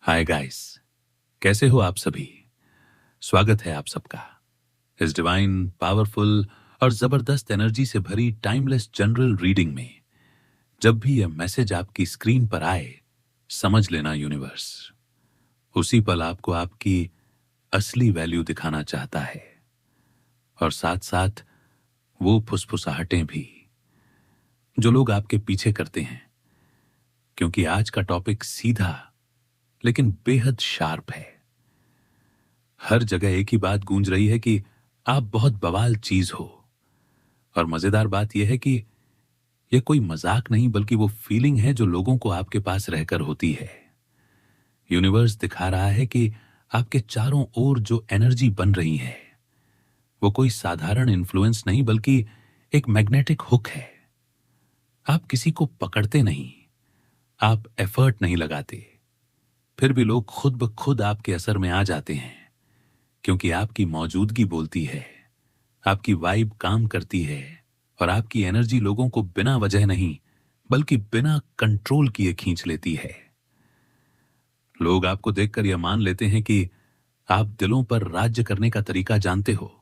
Hi guys, कैसे हो आप सभी। स्वागत है आप सबका इस डिवाइन पावरफुल और जबरदस्त एनर्जी से भरी टाइमलेस जनरल रीडिंग में। जब भी यह मैसेज आपकी स्क्रीन पर आए, समझ लेना यूनिवर्स उसी पल आपको आपकी असली वैल्यू दिखाना चाहता है, और साथ साथ वो फुसफुसाहटें भी जो लोग आपके पीछे करते हैं। क्योंकि आज का टॉपिक सीधा लेकिन बेहद शार्प है। हर जगह एक ही बात गूंज रही है कि आप बहुत बवाल चीज हो। और मजेदार बात यह है कि यह कोई मजाक नहीं, बल्कि वो फीलिंग है जो लोगों को आपके पास रहकर होती है। यूनिवर्स दिखा रहा है कि आपके चारों ओर जो एनर्जी बन रही है वो कोई साधारण इन्फ्लुएंस नहीं, बल्कि एक मैग्नेटिक हुक है। आप किसी को पकड़ते नहीं, आप एफर्ट नहीं लगाते, फिर भी लोग खुद ब खुद आपके असर में आ जाते हैं। क्योंकि आपकी मौजूदगी बोलती है, आपकी वाइब काम करती है, और आपकी एनर्जी लोगों को बिना वजह नहीं बल्कि बिना कंट्रोल किए खींच लेती है। लोग आपको देखकर यह मान लेते हैं कि आप दिलों पर राज्य करने का तरीका जानते हो।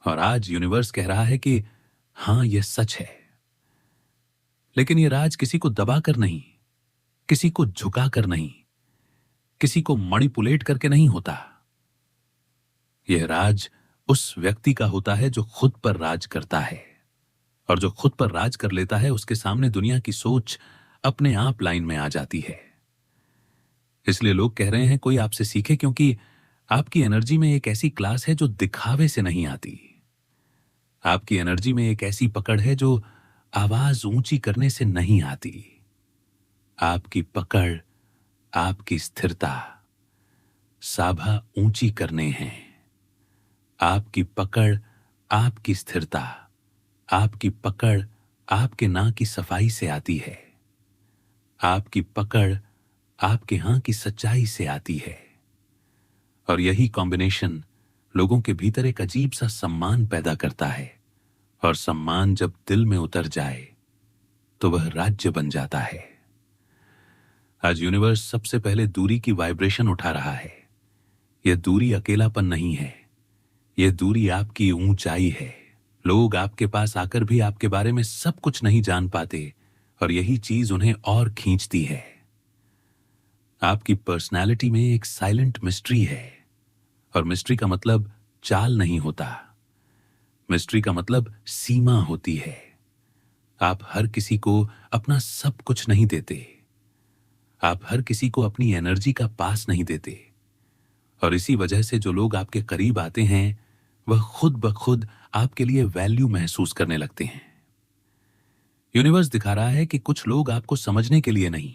और आज यूनिवर्स कह रहा है कि हां, यह सच है। लेकिन यह राज किसी को दबाकर नहीं, किसी को झुकाकर नहीं, किसी को मैनिपुलेट करके नहीं होता। यह राज उस व्यक्ति का होता है जो खुद पर राज करता है। और जो खुद पर राज कर लेता है उसके सामने दुनिया की सोच अपने आप लाइन में आ जाती है। इसलिए लोग कह रहे हैं कोई आपसे सीखे, क्योंकि आपकी एनर्जी में एक ऐसी क्लास है जो दिखावे से नहीं आती। आपकी एनर्जी में एक ऐसी पकड़ है जो आवाज ऊंची करने से नहीं आती। आपकी पकड़, आपकी स्थिरता साभा ऊंची करने हैं। आपकी पकड़, आपकी स्थिरता, आपकी पकड़ आपके नाक की सफाई से आती है। आपकी पकड़ आपके हां की सच्चाई से आती है। और यही कॉम्बिनेशन लोगों के भीतर एक अजीब सा सम्मान पैदा करता है। और सम्मान जब दिल में उतर जाए तो वह राज्य बन जाता है। आज यूनिवर्स सबसे पहले दूरी की वाइब्रेशन उठा रहा है। यह दूरी अकेलापन नहीं है, यह दूरी आपकी ऊंचाई है। लोग आपके पास आकर भी आपके बारे में सब कुछ नहीं जान पाते, और यही चीज उन्हें और खींचती है। आपकी पर्सनालिटी में एक साइलेंट मिस्ट्री है। और मिस्ट्री का मतलब चाल नहीं होता, मिस्ट्री का मतलब सीमा होती है। आप हर किसी को अपना सब कुछ नहीं देते, आप हर किसी को अपनी एनर्जी का पास नहीं देते। और इसी वजह से जो लोग आपके करीब आते हैं वह खुद ब खुद आपके लिए वैल्यू महसूस करने लगते हैं। यूनिवर्स दिखा रहा है कि कुछ लोग आपको समझने के लिए नहीं,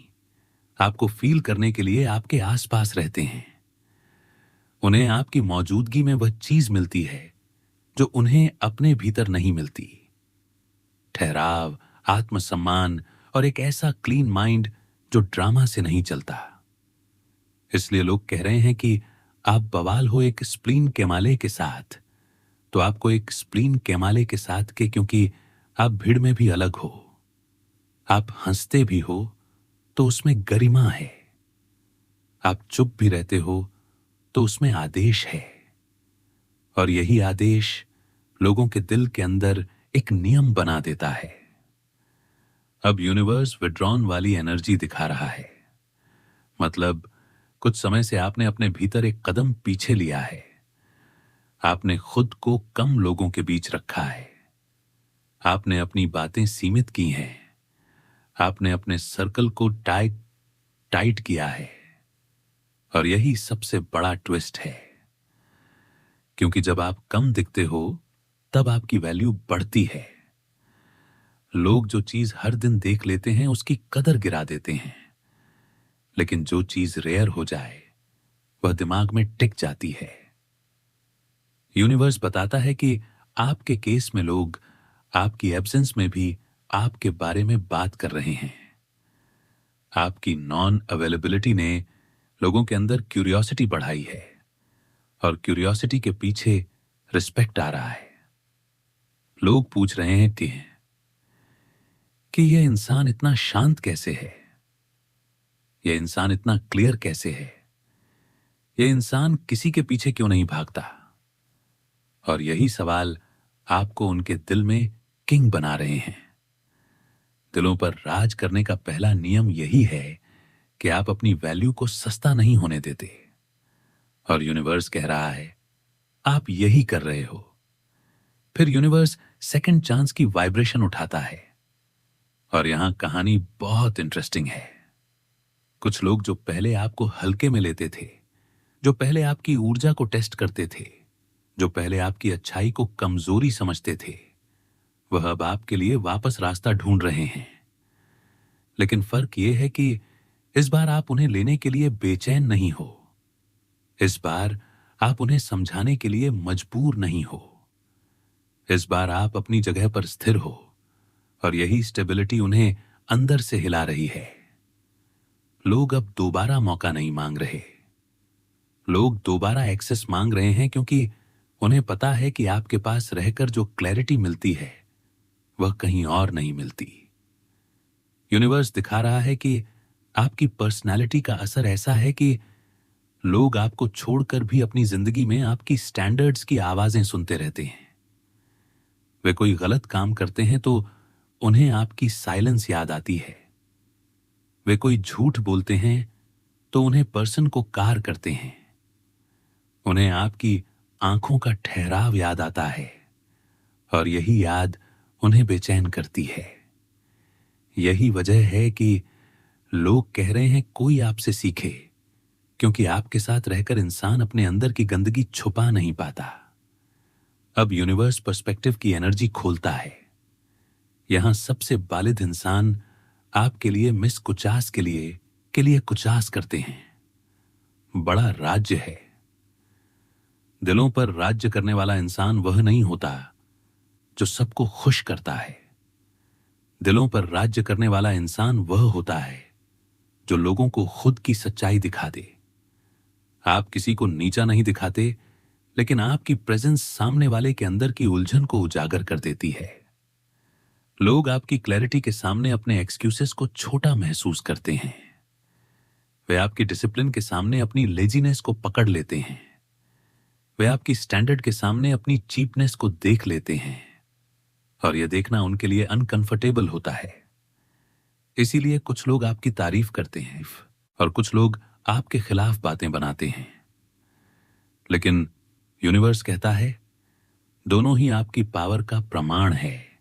आपको फील करने के लिए आपके आसपास रहते हैं। उन्हें आपकी मौजूदगी में वह चीज मिलती है जो उन्हें अपने भीतर नहीं मिलती। ठहराव, आत्मसम्मान और एक ऐसा क्लीन माइंड जो ड्रामा से नहीं चलता। इसलिए लोग कह रहे हैं कि आप बवाल हो एक स्प्लीन कैमाले के साथ, तो आपको एक स्प्लीन कैमाले के साथ के, क्योंकि आप भीड़ में भी अलग हो। आप हंसते भी हो तो उसमें गरिमा है। आप चुप भी रहते हो तो उसमें आदेश है। और यही आदेश लोगों के दिल के अंदर एक नियम बना देता है। अब यूनिवर्स विड्रॉन वाली एनर्जी दिखा रहा है। मतलब कुछ समय से आपने अपने भीतर एक कदम पीछे लिया है। आपने खुद को कम लोगों के बीच रखा है। आपने अपनी बातें सीमित की हैं। आपने अपने सर्कल को टाइट टाइट किया है। और यही सबसे बड़ा ट्विस्ट है, क्योंकि जब आप कम दिखते हो तब आपकी वैल्यू बढ़ती है। लोग जो चीज हर दिन देख लेते हैं उसकी कदर गिरा देते हैं, लेकिन जो चीज रेयर हो जाए वह दिमाग में टिक जाती है। यूनिवर्स बताता है कि आपके केस में लोग आपकी एब्सेंस में भी आपके बारे में बात कर रहे हैं। आपकी नॉन अवेलेबिलिटी ने लोगों के अंदर क्यूरियोसिटी बढ़ाई है, और क्यूरियोसिटी के पीछे रिस्पेक्ट आ रहा है। लोग पूछ रहे हैं कि यह इंसान इतना शांत कैसे है, ये इंसान इतना क्लियर कैसे है? ये इंसान किसी के पीछे क्यों नहीं भागता? और यही सवाल आपको उनके दिल में किंग बना रहे हैं। दिलों पर राज करने का पहला नियम यही है कि आप अपनी वैल्यू को सस्ता नहीं होने देते। और यूनिवर्स कह रहा है आप यही कर रहे हो। फिर यूनिवर्स सेकंड चांस की वाइब्रेशन उठाता है। और यहां कहानी बहुत इंटरेस्टिंग है। कुछ लोग जो पहले आपको हल्के में लेते थे, जो पहले आपकी ऊर्जा को टेस्ट करते थे, जो पहले आपकी अच्छाई को कमजोरी समझते थे, वह अब आपके लिए वापस रास्ता ढूंढ रहे हैं। लेकिन फर्क यह है कि इस बार आप उन्हें लेने के लिए बेचैन नहीं हो। इस बार आप उन्हें समझाने के लिए मजबूर नहीं हो। इस बार आप अपनी जगह पर स्थिर हो और यही स्टेबिलिटी उन्हें अंदर से हिला रही है। लोग अब दोबारा मौका नहीं मांग रहे। लोग दोबारा एक्सेस मांग रहे हैं क्योंकि उन्हें पता है कि आपके पास रहकर जो क्लैरिटी मिलती है वह कहीं और नहीं मिलती। यूनिवर्स दिखा रहा है कि आपकी पर्सनालिटी का असर ऐसा है कि लोग आपको छोड़कर भी अपनी जिंदगी में आपकी स्टैंडर्ड्स की आवाजें सुनते रहते हैं। वे कोई गलत काम करते हैं तो उन्हें आपकी साइलेंस याद आती है। वे कोई झूठ बोलते हैं तो उन्हें पर्सन को कार करते हैं। उन्हें आपकी आंखों का ठहराव याद आता है और यही याद उन्हें बेचैन करती है। यही वजह है कि लोग कह रहे हैं कोई आपसे सीखे, क्योंकि आपके साथ रहकर इंसान अपने अंदर की गंदगी छुपा नहीं पाता। अब यूनिवर्स पर्सपेक्टिव की एनर्जी खोलता है। यहां सबसे बालिद इंसान आपके लिए मिस कुचास के लिए कुचास करते हैं। बड़ा राज्य है। दिलों पर राज्य करने वाला इंसान वह नहीं होता जो सबको खुश करता है। दिलों पर राज्य करने वाला इंसान वह होता है जो लोगों को खुद की सच्चाई दिखा दे। आप किसी को नीचा नहीं दिखाते, लेकिन आपकी प्रेजेंस सामने वाले के अंदर की उलझन को उजागर कर देती है। लोग आपकी क्लैरिटी के सामने अपने एक्सक्यूजेस को छोटा महसूस करते हैं। वे आपकी डिसिप्लिन के सामने अपनी लेजीनेस को पकड़ लेते हैं। वे आपकी स्टैंडर्ड के सामने अपनी चीपनेस को देख लेते हैं। और यह देखना उनके लिए अनकंफर्टेबल होता है। इसीलिए कुछ लोग आपकी तारीफ करते हैं और कुछ लोग आपके खिलाफ बातें बनाते हैं। लेकिन यूनिवर्स कहता है दोनों ही आपकी पावर का प्रमाण है,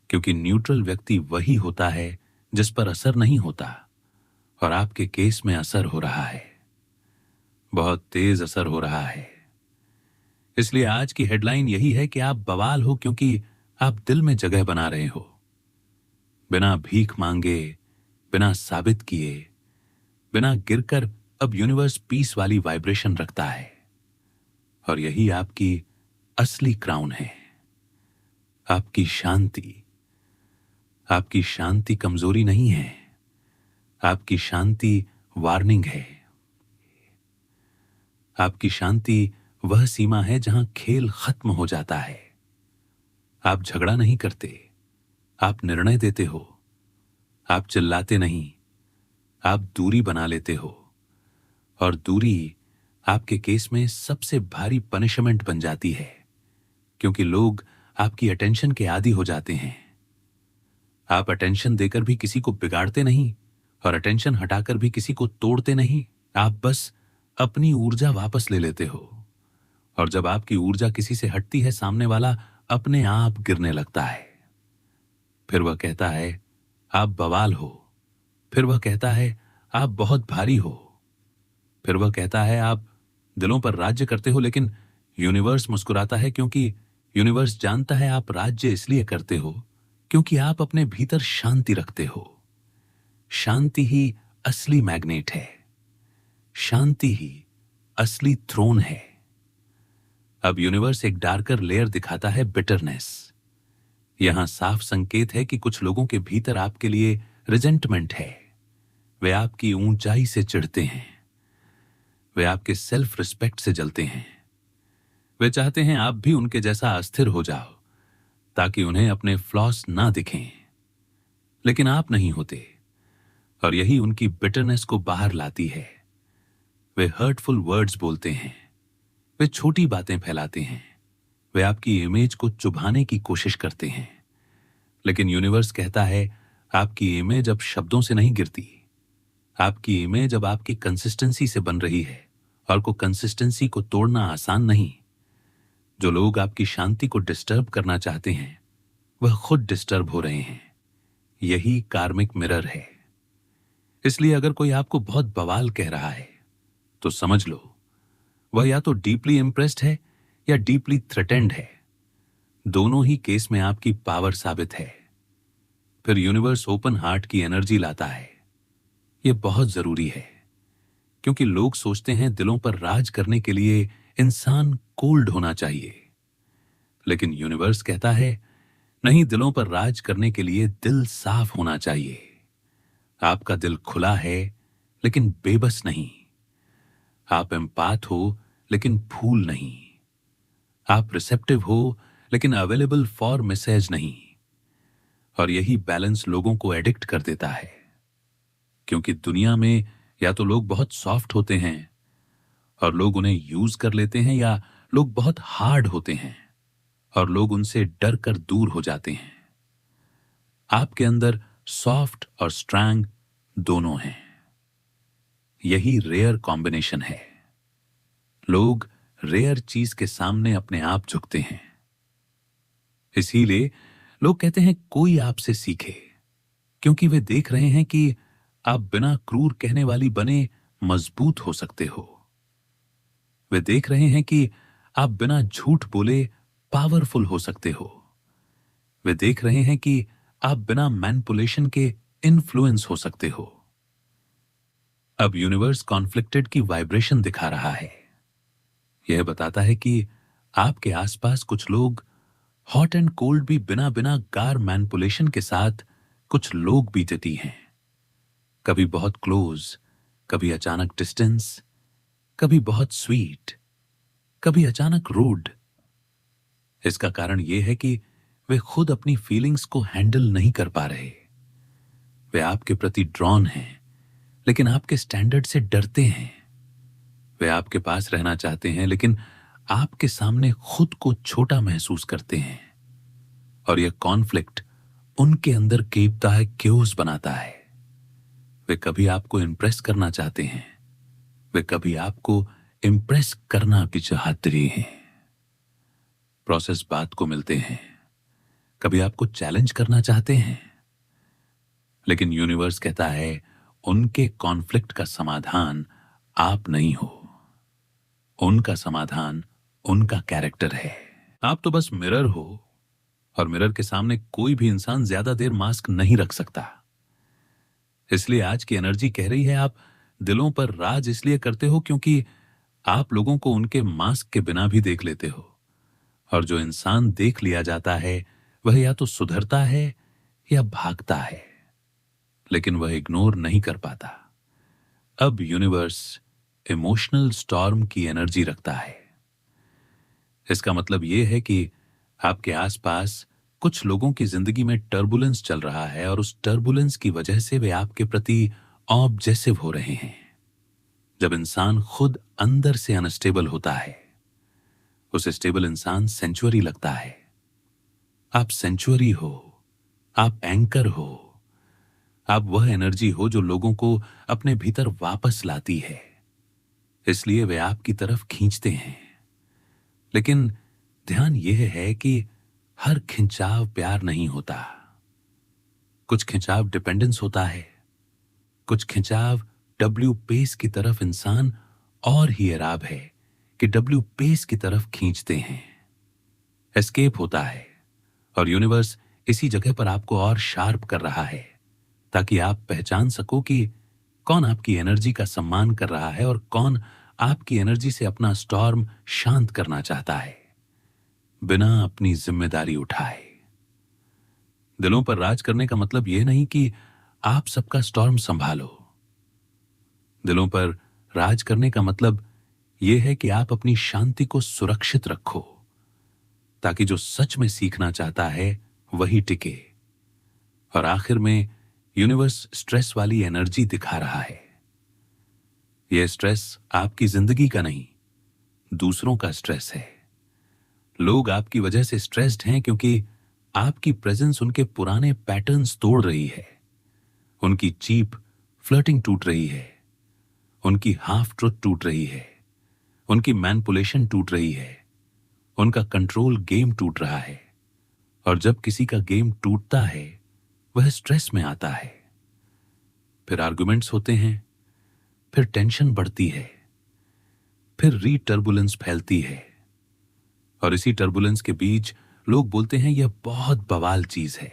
क्योंकि न्यूट्रल व्यक्ति वही होता है जिस पर असर नहीं होता, और आपके केस में असर हो रहा है, बहुत तेज असर हो रहा है। इसलिए आज की हेडलाइन यही है कि आप बवाल हो क्योंकि आप दिल में जगह बना रहे हो। बिना भीख मांगे, बिना साबित किए, बिना गिरकर अब यूनिवर्स पीस वाली वाइब्रेशन रखता है। और यही आपकी असली क्राउन है। आपकी शांति। आपकी शांति कमजोरी नहीं है। आपकी शांति वार्निंग है। आपकी शांति वह सीमा है जहां खेल खत्म हो जाता है। आप झगड़ा नहीं करते, आप निर्णय देते हो। आप चिल्लाते नहीं, आप दूरी बना लेते हो। और दूरी आपके केस में सबसे भारी पनिशमेंट बन जाती है, क्योंकि लोग आपकी अटेंशन के आदी हो जाते हैं। आप अटेंशन देकर भी किसी को बिगाड़ते नहीं और अटेंशन हटाकर भी किसी को तोड़ते नहीं। आप बस अपनी ऊर्जा वापस ले लेते हो। और जब आपकी ऊर्जा किसी से हटती है, सामने वाला अपने आप गिरने लगता है। फिर वह कहता है आप बवाल हो। फिर वह कहता है आप बहुत भारी हो। फिर वह कहता है आप दिलों पर राज्य करते हो। लेकिन यूनिवर्स मुस्कुराता है, क्योंकि यूनिवर्स जानता है आप राज्य इसलिए करते हो क्योंकि आप अपने भीतर शांति रखते हो। शांति ही असली मैग्नेट है। शांति ही असली थ्रोन है। अब यूनिवर्स एक डार्कर लेयर दिखाता है, बिटरनेस। यहां साफ संकेत है कि कुछ लोगों के भीतर आपके लिए रिजेंटमेंट है। वे आपकी ऊंचाई से चिढ़ते हैं। वे आपके सेल्फ रिस्पेक्ट से जलते हैं। वे चाहते हैं आप भी उनके जैसा अस्थिर हो जाओ, ताकि उन्हें अपने फ्लॉस ना दिखें। लेकिन आप नहीं होते। और यही उनकी बिटरनेस को बाहर लाती है। वे हर्टफुल वर्ड्स बोलते हैं, वे छोटी बातें फैलाते हैं, वे आपकी इमेज को चुभाने की कोशिश करते हैं। लेकिन यूनिवर्स कहता है, आपकी इमेज अब शब्दों से नहीं गिरती, आपकी इमेज अब आपकी कंसिस्टेंसी से बन रही है, और को कंसिस्टेंसी को तोड़ना आसान नहीं। जो लोग आपकी शांति को डिस्टर्ब करना चाहते हैं, वह खुद डिस्टर्ब हो रहे हैं। यही कार्मिक मिरर है। इसलिए अगर कोई आपको बहुत बवाल कह रहा है, तो समझ लो वह या तो डीपली इंप्रेस्ड है या डीपली थ्रेटेंड है। दोनों ही केस में आपकी पावर साबित है। फिर यूनिवर्स ओपन हार्ट की एनर्जी लाता है। यह बहुत जरूरी है, क्योंकि लोग सोचते हैं दिलों पर राज करने के लिए इंसान कोल्ड होना चाहिए। लेकिन यूनिवर्स कहता है, नहीं, दिलों पर राज करने के लिए दिल साफ होना चाहिए। आपका दिल खुला है, लेकिन बेबस नहीं। आप एम्पाथ हो, लेकिन फूल नहीं। आप रिसेप्टिव हो, लेकिन अवेलेबल फॉर मैसेज नहीं। और यही बैलेंस लोगों को एडिक्ट कर देता है, क्योंकि दुनिया में या तो लोग बहुत सॉफ्ट होते हैं और लोग उन्हें यूज कर लेते हैं, या लोग बहुत हार्ड होते हैं और लोग उनसे डर कर दूर हो जाते हैं। आपके अंदर सॉफ्ट और स्ट्रांग दोनों हैं। यही रेयर कॉम्बिनेशन है। लोग रेयर चीज के सामने अपने आप झुकते हैं। इसीलिए लोग कहते हैं कोई आपसे सीखे, क्योंकि वे देख रहे हैं कि आप बिना क्रूर कहने वाली बने मजबूत हो सकते हो। वे देख रहे हैं कि आप बिना झूठ बोले पावरफुल हो सकते हो। वे देख रहे हैं कि आप बिना मैनिपुलेशन के इन्फ्लुएंस हो सकते हो। अब यूनिवर्स कॉन्फ्लिक्टेड की वाइब्रेशन दिखा रहा है। यह बताता है कि आपके आसपास कुछ लोग हॉट एंड कोल्ड भी बिना बिना गार मैनिपुलेशन के साथ कुछ लोग भी देती हैं। कभी बहुत क्लोज, कभी अचानक डिस्टेंस, कभी बहुत स्वीट, कभी अचानक रूड। इसका कारण यह है कि वे खुद अपनी फीलिंग्स को हैंडल नहीं कर पा रहे। वे आपके प्रति ड्रॉन हैं, लेकिन आपके स्टैंडर्ड से डरते हैं। वे आपके पास रहना चाहते हैं, लेकिन आपके सामने खुद को छोटा महसूस करते हैं। और यह कॉन्फ्लिक्ट उनके अंदर केपता है, क्योस बनाता है। वे कभी आपको इंप्रेस करना चाहते हैं, वे कभी आपको इंप्रेस करना भी चाहते हैं। प्रोसेस बात को मिलते हैं, कभी आपको चैलेंज करना चाहते हैं। लेकिन यूनिवर्स कहता है, उनके कॉन्फ्लिक्ट का समाधान आप नहीं हो। उनका समाधान उनका कैरेक्टर है। आप तो बस मिरर हो, और मिरर के सामने कोई भी इंसान ज्यादा देर मास्क नहीं रख सकता। इसलिए आज की एनर्जी कह रही है, आप दिलों पर राज इसलिए करते हो क्योंकि आप लोगों को उनके मास्क के बिना भी देख लेते हो। और जो इंसान देख लिया जाता है, वह या तो सुधरता है या भागता है, लेकिन वह इग्नोर नहीं कर पाता। अब यूनिवर्स इमोशनल स्टॉर्म की एनर्जी रखता है। इसका मतलब यह है कि आपके आसपास कुछ लोगों की जिंदगी में टर्बुलेंस चल रहा है, और उस टर्बुलेंस की वजह से वे आपके प्रति ऑब्जेसिव हो रहे हैं। जब इंसान खुद अंदर से अनस्टेबल होता है, उसे स्टेबल इंसान सेंचुरी लगता है। आप सेंचुरी हो, आप एंकर हो, आप वह एनर्जी हो जो लोगों को अपने भीतर वापस लाती है। इसलिए वे आपकी तरफ खींचते हैं। लेकिन ध्यान यह है कि हर खिंचाव प्यार नहीं होता। कुछ खिंचाव डिपेंडेंस होता है, कुछ खिंचाव डब्ल्यू पेस की तरफ इंसान और ही एराब है कि डब्ल्यू पेस की तरफ खींचते हैं। एस्केप होता है, और यूनिवर्स इसी जगह पर आपको और शार्प कर रहा है, ताकि आप पहचान सको कि कौन आपकी एनर्जी का सम्मान कर रहा है और कौन आपकी एनर्जी से अपना स्टॉर्म शांत करना चाहता है, बिना अपनी जिम्मेदारी उठाए। दिलों पर राज करने का मतलब यह नहीं कि आप सबका स्टॉर्म संभालो। दिलों पर राज करने का मतलब यह है कि आप अपनी शांति को सुरक्षित रखो, ताकि जो सच में सीखना चाहता है वही टिके। और आखिर में यूनिवर्स स्ट्रेस वाली एनर्जी दिखा रहा है। यह स्ट्रेस आपकी जिंदगी का नहीं, दूसरों का स्ट्रेस है। लोग आपकी वजह से स्ट्रेस्ड हैं क्योंकि आपकी प्रेजेंस उनके पुराने पैटर्न्स तोड़ रही है। उनकी चीप फ्लर्टिंग टूट रही है, उनकी हाफ ट्रुथ टूट रही है, उनकी मैनिपुलेशन टूट रही है, उनका कंट्रोल गेम टूट रहा है। और जब किसी का गेम टूटता है वह स्ट्रेस में आता है। फिर आर्गुमेंट्स होते हैं, फिर टेंशन बढ़ती है, फिर टर्बुलेंस फैलती है। और इसी टर्बुलेंस के बीच लोग बोलते हैं यह बहुत बवाल चीज है,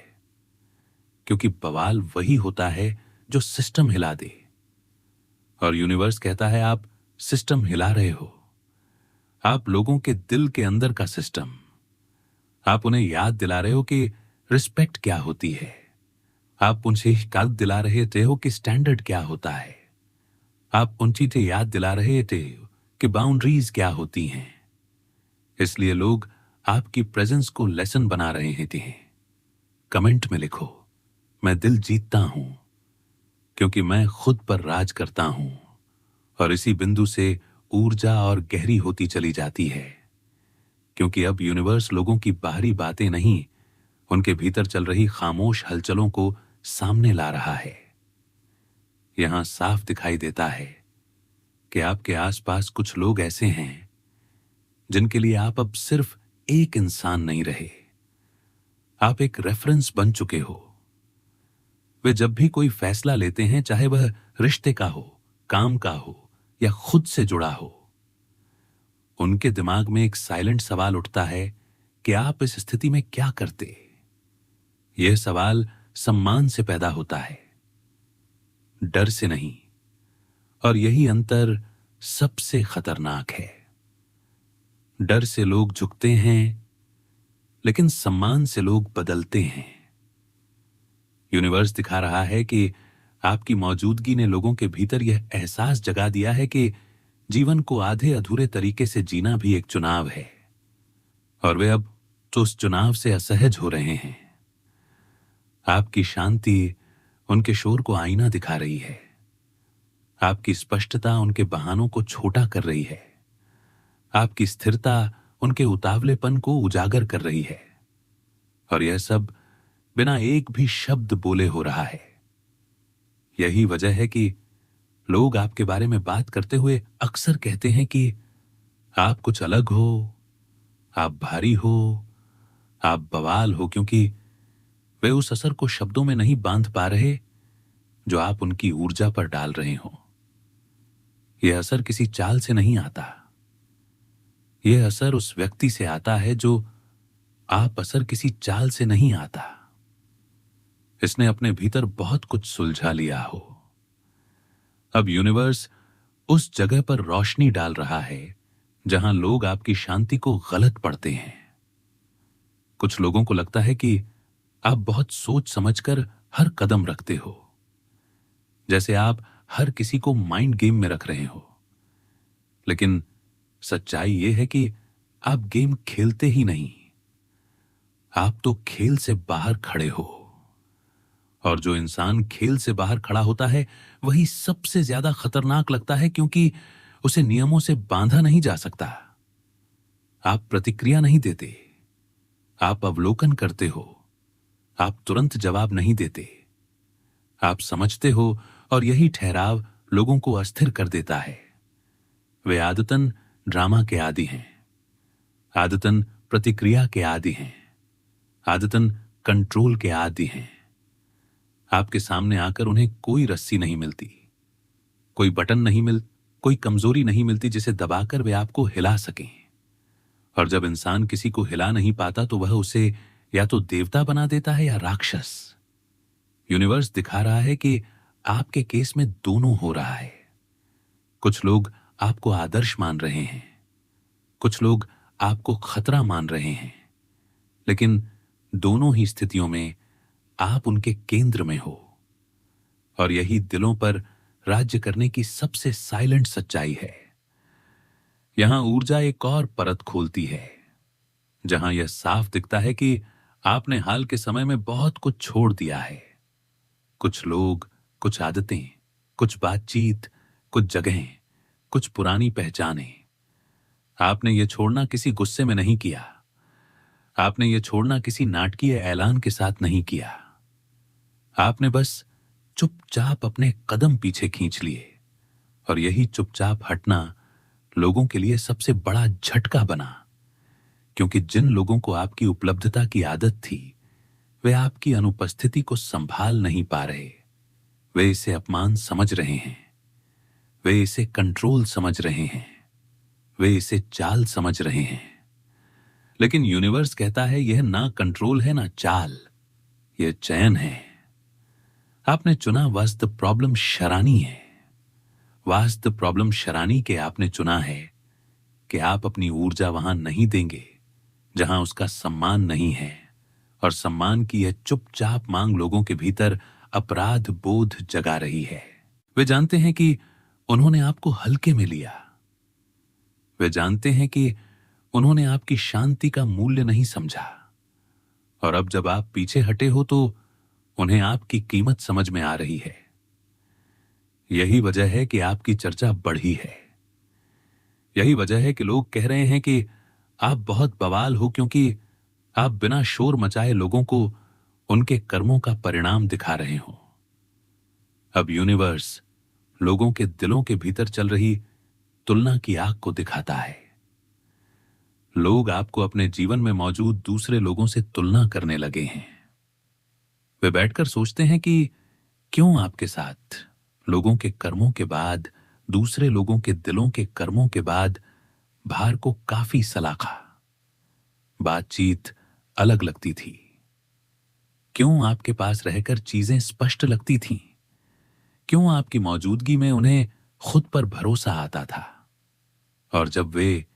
क्योंकि बवाल वही होता है जो सिस्टम हिला दे। और यूनिवर्स कहता है आप सिस्टम हिला रहे हो, आप लोगों के दिल के अंदर का सिस्टम। आप उन्हें याद दिला रहे हो कि रिस्पेक्ट क्या होती है, आप उनसे याद दिला रहे थे हो कि स्टैंडर्ड क्या होता है, आप उन चीजें याद दिला रहे थे कि बाउंड्रीज क्या होती हैं। इसलिए लोग आपकी प्रेजेंस को लेसन बना रहे थे। कमेंट में लिखो, मैं दिल जीतता हूं क्योंकि मैं खुद पर राज करता हूं। और इसी बिंदु से ऊर्जा और गहरी होती चली जाती है, क्योंकि अब यूनिवर्स लोगों की बाहरी बातें नहीं, उनके भीतर चल रही खामोश हलचलों को सामने ला रहा है। यहां साफ दिखाई देता है कि आपके आसपास कुछ लोग ऐसे हैं जिनके लिए आप अब सिर्फ एक इंसान नहीं रहे, आप एक रेफरेंस बन चुके हो। वे जब भी कोई फैसला लेते हैं, चाहे वह रिश्ते का हो, काम का हो या खुद से जुड़ा हो, उनके दिमाग में एक साइलेंट सवाल उठता है कि आप इस स्थिति में क्या करते। यह सवाल सम्मान से पैदा होता है, डर से नहीं। और यही अंतर सबसे खतरनाक है। डर से लोग झुकते हैं, लेकिन सम्मान से लोग बदलते हैं। यूनिवर्स दिखा रहा है कि आपकी मौजूदगी ने लोगों के भीतर यह एहसास जगा दिया है कि जीवन को आधे अधूरे तरीके से जीना भी एक चुनाव है। और वे अब तो उस चुनाव से असहज हो रहे हैं। आपकी शांति उनके शोर को आईना दिखा रही है, आपकी स्पष्टता उनके बहानों को छोटा कर रही है, आपकी स्थिरता उनके उतावलेपन को उजागर कर रही है। और यह सब बिना एक भी शब्द बोले हो रहा है। यही वजह है कि लोग आपके बारे में बात करते हुए अक्सर कहते हैं कि आप कुछ अलग हो, आप भारी हो, आप बवाल हो, क्योंकि वे उस असर को शब्दों में नहीं बांध पा रहे जो आप उनकी ऊर्जा पर डाल रहे हो। यह असर किसी चाल से नहीं आता, यह असर उस व्यक्ति से आता है जो आप असर किसी चाल से नहीं आता। इसने अपने भीतर बहुत कुछ सुलझा लिया हो। अब यूनिवर्स उस जगह पर रोशनी डाल रहा है जहां लोग आपकी शांति को गलत पढ़ते हैं। कुछ लोगों को लगता है कि आप बहुत सोच समझकर हर कदम रखते हो, जैसे आप हर किसी को माइंड गेम में रख रहे हो। लेकिन सच्चाई यह है कि आप गेम खेलते ही नहीं, आप तो खेल से बाहर खड़े हो। और जो इंसान खेल से बाहर खड़ा होता है वही सबसे ज्यादा खतरनाक लगता है, क्योंकि उसे नियमों से बांधा नहीं जा सकता। आप प्रतिक्रिया नहीं देते, आप अवलोकन करते हो, आप तुरंत जवाब नहीं देते, आप समझते हो। और यही ठहराव लोगों को अस्थिर कर देता है। वे आदतन ड्रामा के आदी हैं, आदतन प्रतिक्रिया के आदी हैं, आदतन कंट्रोल के आदी हैं। आपके सामने आकर उन्हें कोई रस्सी नहीं मिलती, कोई बटन नहीं कोई कमजोरी नहीं मिलती जिसे दबाकर वे आपको हिला सकें। और जब इंसान किसी को हिला नहीं पाता तो वह उसे या तो देवता बना देता है या राक्षस। यूनिवर्स दिखा रहा है कि आपके केस में दोनों हो रहा है। कुछ लोग आपको आदर्श मान रहे हैं, कुछ लोग आपको खतरा मान रहे हैं, लेकिन दोनों ही स्थितियों में आप उनके केंद्र में हो। और यही दिलों पर राज्य करने की सबसे साइलेंट सच्चाई है। यहां ऊर्जा एक और परत खोलती है, जहां यह साफ दिखता है कि आपने हाल के समय में बहुत कुछ छोड़ दिया है। कुछ लोग, कुछ आदतें, कुछ बातचीत, कुछ जगहें, कुछ पुरानी पहचानें। आपने ये छोड़ना किसी गुस्से में नहीं किया। आपने ये छोड़ना किसी नाटकीय ऐलान के साथ नहीं किया। आपने बस चुपचाप अपने कदम पीछे खींच लिए, और यही चुपचाप हटना लोगों के लिए सबसे बड़ा झटका बना, क्योंकि जिन लोगों को आपकी उपलब्धता की आदत थी, वे आपकी अनुपस्थिति को संभाल नहीं पा रहे। वे इसे अपमान समझ रहे हैं, वे इसे कंट्रोल समझ रहे हैं, वे इसे चाल समझ रहे हैं। लेकिन यूनिवर्स कहता है यह ना कंट्रोल है ना चाल, यह चयन है। आपने चुना वास्त प्रॉब्लम शरानी है। वास्त प्रॉब्लम शरानी के आपने चुना है कि आप अपनी ऊर्जा वहां नहीं देंगे जहां उसका सम्मान नहीं है, और सम्मान की यह चुपचाप मांग लोगों के भीतर अपराध बोध जगा रही है। वे जानते हैं कि उन्होंने आपको हल्के में लिया। वे जानते हैं कि उन्होंने आपकी शांति का मूल्य नहीं समझा, और अब जब आप पीछे हटे हो तो उन्हें आपकी कीमत समझ में आ रही है। यही वजह है कि आपकी चर्चा बढ़ी है। यही वजह है कि लोग कह रहे हैं कि आप बहुत बवाल हो, क्योंकि आप बिना शोर मचाए लोगों को उनके कर्मों का परिणाम दिखा रहे हो। अब यूनिवर्स लोगों के दिलों के भीतर चल रही तुलना की आग को दिखाता है। लोग आपको अपने जीवन में मौजूद दूसरे लोगों से तुलना करने लगे हैं। वे बैठकर सोचते हैं कि क्यों आपके साथ लोगों के कर्मों के बाद, दूसरे लोगों के दिलों के कर्मों के बाद भार को काफी सलाखा, बातचीत अलग लगती थी। क्यों आपके पास रहकर चीजें स्पष्ट लगती थीं? क्यों आपकी मौजूदगी में उन्हें खुद पर भरोसा आता था? और जब वे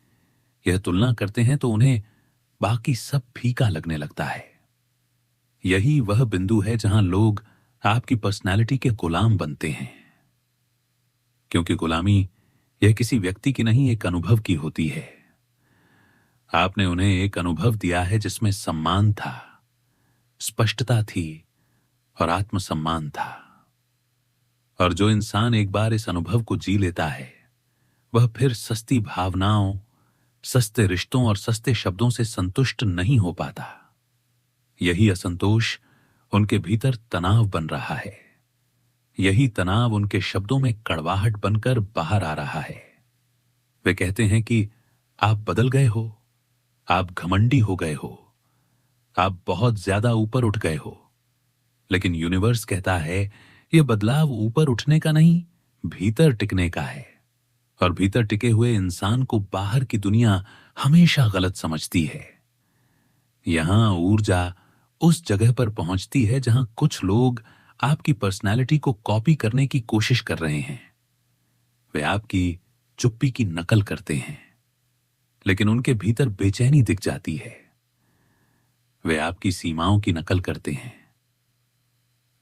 यह तुलना करते हैं तो उन्हें बाकी सब फीका लगने लगता है। यही वह बिंदु है जहां लोग आपकी पर्सनैलिटी के गुलाम बनते हैं, क्योंकि गुलामी यह किसी व्यक्ति की नहीं, एक अनुभव की होती है। आपने उन्हें एक अनुभव दिया है जिसमें सम्मान था, स्पष्टता थी और आत्मसम्मान था। और जो इंसान एक बार इस अनुभव को जी लेता है, वह फिर सस्ती भावनाओं, सस्ते रिश्तों और सस्ते शब्दों से संतुष्ट नहीं हो पाता। यही असंतोष उनके भीतर तनाव बन रहा है। यही तनाव उनके शब्दों में कड़वाहट बनकर बाहर आ रहा है। वे कहते हैं कि आप बदल गए हो, आप घमंडी हो गए हो, आप बहुत ज्यादा ऊपर उठ गए हो। लेकिन यूनिवर्स कहता है यह बदलाव ऊपर उठने का नहीं, भीतर टिकने का है। और भीतर टिके हुए इंसान को बाहर की दुनिया हमेशा गलत समझती है। यहां ऊर्जा उस जगह पर पहुंचती है जहां कुछ लोग आपकी पर्सनैलिटी को कॉपी करने की कोशिश कर रहे हैं। वे आपकी चुप्पी की नकल करते हैं, लेकिन उनके भीतर बेचैनी दिख जाती है। वे आपकी सीमाओं की नकल करते हैं,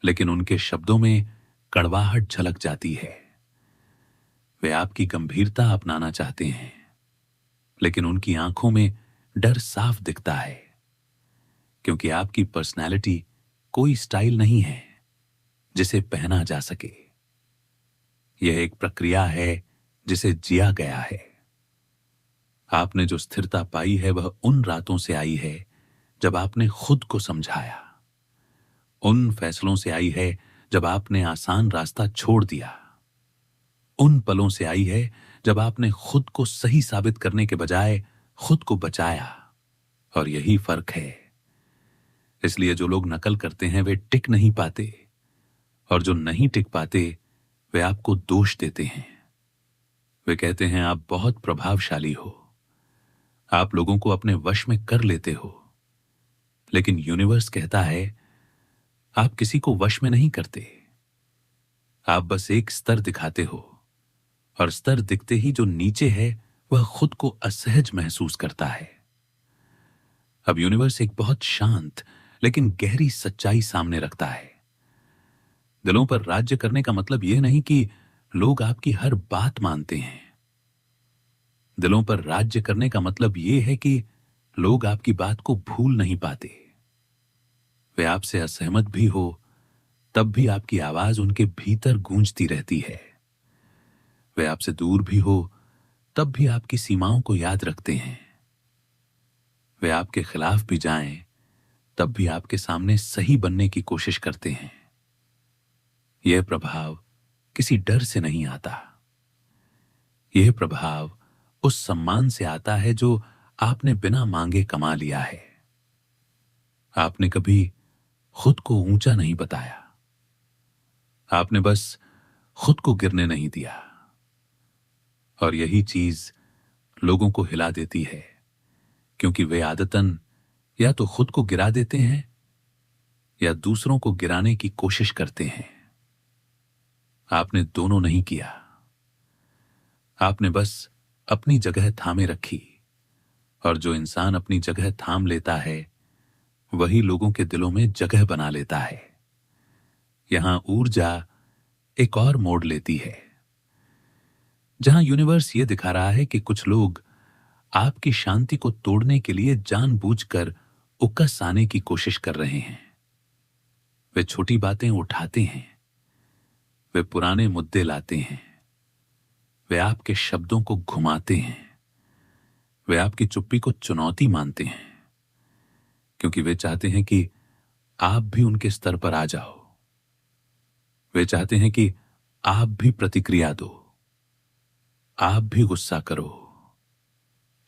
लेकिन उनके शब्दों में कड़वाहट झलक जाती है। वे आपकी गंभीरता अपनाना चाहते हैं, लेकिन उनकी आंखों में डर साफ दिखता है, क्योंकि आपकी पर्सनैलिटी कोई स्टाइल नहीं है जिसे पहना जा सके। यह एक प्रक्रिया है जिसे जिया गया है। आपने जो स्थिरता पाई है वह उन रातों से आई है जब आपने खुद को समझाया। उन फैसलों से आई है जब आपने आसान रास्ता छोड़ दिया। उन पलों से आई है जब आपने खुद को सही साबित करने के बजाय खुद को बचाया। और यही फर्क है। इसलिए जो लोग नकल करते हैं वे टिक नहीं पाते, और जो नहीं टिक पाते वे आपको दोष देते हैं। वे कहते हैं आप बहुत प्रभावशाली हो, आप लोगों को अपने वश में कर लेते हो। लेकिन यूनिवर्स कहता है आप किसी को वश में नहीं करते, आप बस एक स्तर दिखाते हो, और स्तर दिखते ही जो नीचे है वह खुद को असहज महसूस करता है। अब यूनिवर्स एक बहुत शांत लेकिन गहरी सच्चाई सामने रखता है। दिलों पर राज्य करने का मतलब यह नहीं कि लोग आपकी हर बात मानते हैं। दिलों पर राज्य करने का मतलब यह है कि लोग आपकी बात को भूल नहीं पाते। वे आपसे असहमत भी हो तब भी आपकी आवाज उनके भीतर गूंजती रहती है। वे आपसे दूर भी हो तब भी आपकी सीमाओं को याद रखते हैं। वे आपके खिलाफ भी जाएं तब भी आपके सामने सही बनने की कोशिश करते हैं। यह प्रभाव किसी डर से नहीं आता। यह प्रभाव उस सम्मान से आता है जो आपने बिना मांगे कमा लिया है। आपने कभी खुद को ऊंचा नहीं बताया। आपने बस खुद को गिरने नहीं दिया। और यही चीज लोगों को हिला देती है, क्योंकि वे आदतन या तो खुद को गिरा देते हैं या दूसरों को गिराने की कोशिश करते हैं। आपने दोनों नहीं किया। आपने बस अपनी जगह थामे रखी। और जो इंसान अपनी जगह थाम लेता है वही लोगों के दिलों में जगह बना लेता है। यहां ऊर्जा एक और मोड़ लेती है, जहां यूनिवर्स यह दिखा रहा है कि कुछ लोग आपकी शांति को तोड़ने के लिए जानबूझकर उकस आने की कोशिश कर रहे हैं। वे छोटी बातें उठाते हैं। वे पुराने मुद्दे लाते हैं। वे आपके शब्दों को घुमाते हैं। वे आपकी चुप्पी को चुनौती मानते हैं, क्योंकि वे चाहते हैं कि आप भी उनके स्तर पर आ जाओ। वे चाहते हैं कि आप भी प्रतिक्रिया दो, आप भी गुस्सा करो,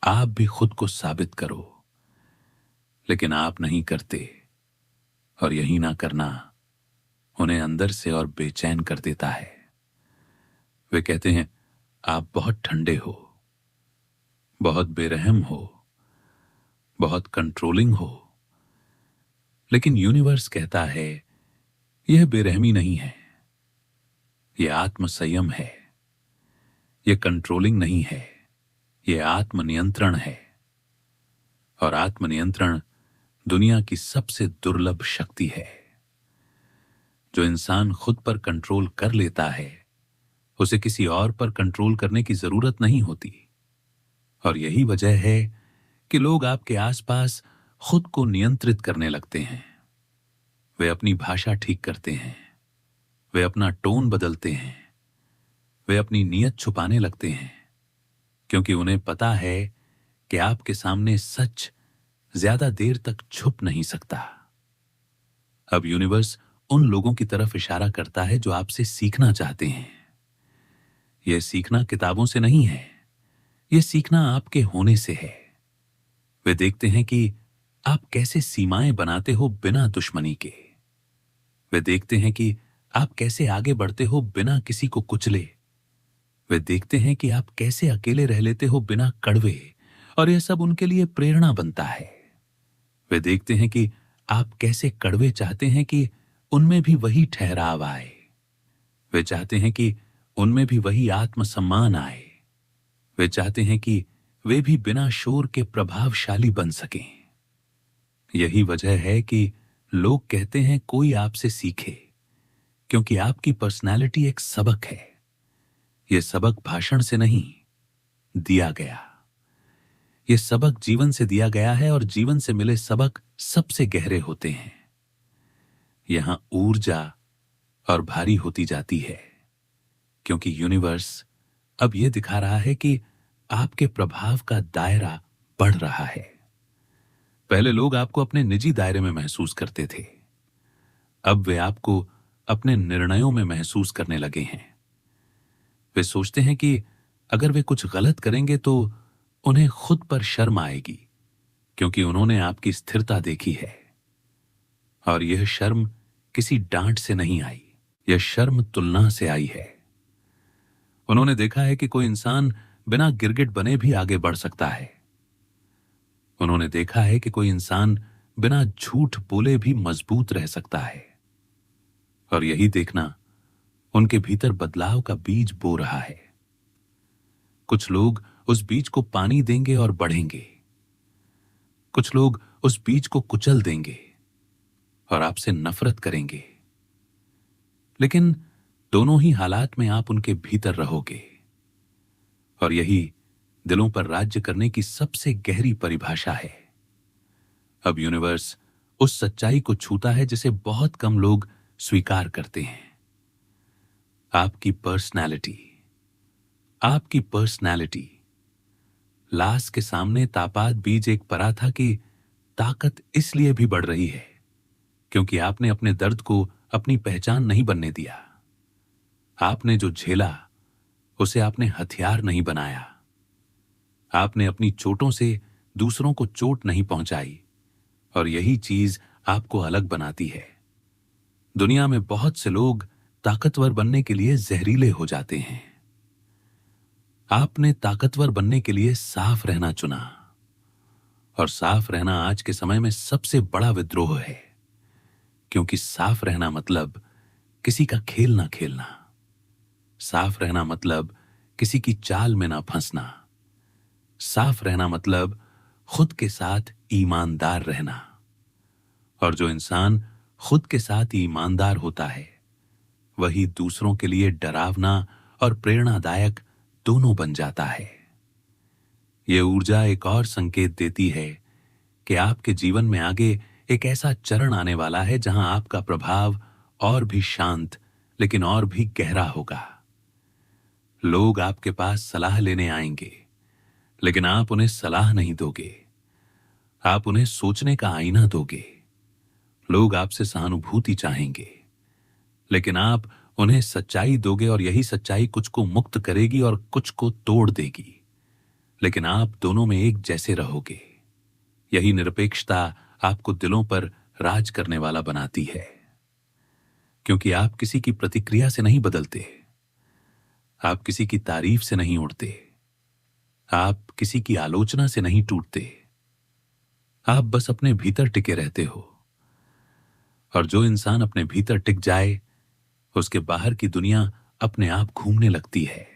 आप भी खुद को साबित करो। लेकिन आप नहीं करते, और यही ना करना उन्हें अंदर से और बेचैन कर देता है। वे कहते हैं आप बहुत ठंडे हो, बहुत बेरहम हो, बहुत कंट्रोलिंग हो। लेकिन यूनिवर्स कहता है यह बेरहमी नहीं है, यह आत्मसंयम है। यह कंट्रोलिंग नहीं है, यह आत्मनियंत्रण है। और आत्मनियंत्रण दुनिया की सबसे दुर्लभ शक्ति है। जो इंसान खुद पर कंट्रोल कर लेता है उसे किसी और पर कंट्रोल करने की जरूरत नहीं होती। और यही वजह है कि लोग आपके आसपास खुद को नियंत्रित करने लगते हैं। वे अपनी भाषा ठीक करते हैं। वे अपना टोन बदलते हैं। वे अपनी नीयत छुपाने लगते हैं, क्योंकि उन्हें पता है कि आपके सामने सच ज्यादा देर तक छुप नहीं सकता। अब यूनिवर्स उन लोगों की तरफ इशारा करता है जो आपसे सीखना चाहते हैं। यह सीखना किताबों से नहीं है, यह सीखना आपके होने से है। वे देखते हैं कि आप कैसे सीमाएं बनाते हो बिना दुश्मनी के। वे देखते हैं कि आप कैसे आगे बढ़ते हो बिना किसी को कुचले। वे देखते हैं कि आप कैसे अकेले रह लेते हो बिना कड़वे, और यह सब उनके लिए प्रेरणा बनता है। वे देखते हैं कि आप कैसे कड़वे चाहते हैं कि उनमें भी वही ठहराव आए। वे चाहते हैं कि उनमें भी वही आत्मसम्मान आए। वे चाहते हैं कि वे भी बिना शोर के प्रभावशाली बन सकें। यही वजह है कि लोग कहते हैं कोई आपसे सीखे, क्योंकि आपकी पर्सनालिटी एक सबक है। यह सबक भाषण से नहीं दिया गया। यह सबक जीवन से दिया गया है, और जीवन से मिले सबक सबसे गहरे होते हैं। यहां ऊर्जा और भारी होती जाती है, क्योंकि यूनिवर्स अब यह दिखा रहा है कि आपके प्रभाव का दायरा बढ़ रहा है। पहले लोग आपको अपने निजी दायरे में महसूस करते थे। अब वे आपको अपने निर्णयों में महसूस करने लगे हैं। वे सोचते हैं कि अगर वे कुछ गलत करेंगे तो उन्हें खुद पर शर्म आएगी, क्योंकि उन्होंने आपकी स्थिरता देखी है। और यह शर्म किसी डांट से नहीं आई, यह शर्म तुलना से आई है। उन्होंने देखा है कि कोई इंसान बिना गिरगिट बने भी आगे बढ़ सकता है। उन्होंने देखा है कि कोई इंसान बिना झूठ बोले भी मजबूत रह सकता है। और यही देखना उनके भीतर बदलाव का बीज बो रहा है। कुछ लोग उस बीज को पानी देंगे और बढ़ेंगे। कुछ लोग उस बीज को कुचल देंगे और आपसे नफरत करेंगे। लेकिन दोनों ही हालात में आप उनके भीतर रहोगे। और यही दिलों पर राज्य करने की सबसे गहरी परिभाषा है। अब यूनिवर्स उस सच्चाई को छूता है जिसे बहुत कम लोग स्वीकार करते हैं। आपकी पर्सनैलिटी, आपकी पर्सनैलिटी लाश के सामने तापात बीज एक पराठा की ताकत इसलिए भी बढ़ रही है क्योंकि आपने अपने दर्द को अपनी पहचान नहीं बनने दिया। आपने जो झेला उसे आपने हथियार नहीं बनाया। आपने अपनी चोटों से दूसरों को चोट नहीं पहुंचाई और यही चीज आपको अलग बनाती है। दुनिया में बहुत से लोग ताकतवर बनने के लिए जहरीले हो जाते हैं। आपने ताकतवर बनने के लिए साफ रहना चुना और साफ रहना आज के समय में सबसे बड़ा विद्रोह है, क्योंकि साफ रहना मतलब किसी का खेल ना खेलना। साफ रहना मतलब किसी की चाल में ना फंसना। साफ रहना मतलब खुद के साथ ईमानदार रहना। और जो इंसान खुद के साथ ईमानदार होता है वही दूसरों के लिए डरावना और प्रेरणादायक दोनों बन जाता है। यह ऊर्जा एक और संकेत देती है कि आपके जीवन में आगे एक ऐसा चरण आने वाला है जहां आपका प्रभाव और भी शांत लेकिन और भी गहरा होगा। लोग आपके पास सलाह लेने आएंगे, लेकिन आप उन्हें सलाह नहीं दोगे, आप उन्हें सोचने का आईना दोगे। लोग आपसे सहानुभूति चाहेंगे, लेकिन आप उन्हें सच्चाई दोगे और यही सच्चाई कुछ को मुक्त करेगी और कुछ को तोड़ देगी, लेकिन आप दोनों में एक जैसे रहोगे। यही निरपेक्षता आपको दिलों पर राज करने वाला बनाती है, क्योंकि आप किसी की प्रतिक्रिया से नहीं बदलते, आप किसी की तारीफ से नहीं उड़ते, आप किसी की आलोचना से नहीं टूटते। आप बस अपने भीतर टिके रहते हो। और जो इंसान अपने भीतर टिक जाए उसके बाहर की दुनिया अपने आप घूमने लगती है।